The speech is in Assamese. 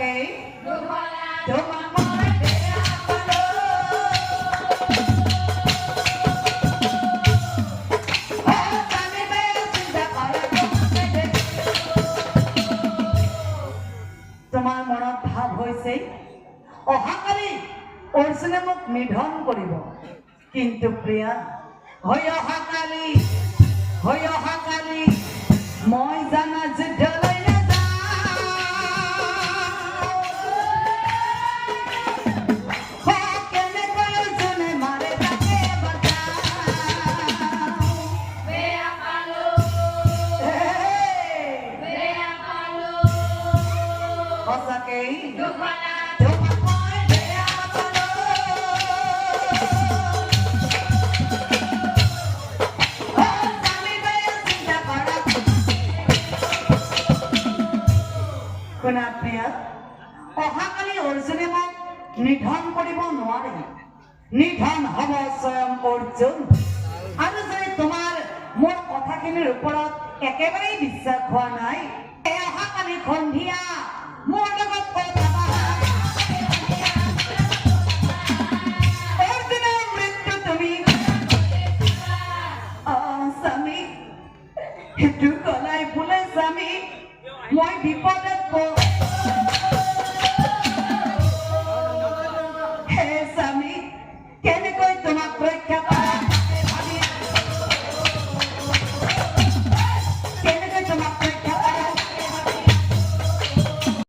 সঁচাকেই তোমাক মই বেয়া পালো তোমাৰ মনত ভাৱ হৈছে অহাকালি অৰ্জুনে মোক নিধন কৰিব কিন্তু প্ৰিয়া হৈ অহাকালি মই জানা যুদ্ধলৈ কেনেকৈ অৰ্জুনে মাৰে তাকে সঁচাকেই অহাকালি অৰ্জুনে মোক নিধন কৰিব নোৱাৰে নিধন হ'ব স্বয়ং অৰ্জুন আৰু যদি তোমাৰ মোৰ কথাখিনিৰ ওপৰত একেবাৰেই বিশ্বাস হোৱা নাই অহাকালি সন্ধিয়া মোৰ লগত কথা অৰ্জুনৰ মৃত্যু তুমি স্বামী সেইটো কলাই বোলে স্বামী মই বিপদত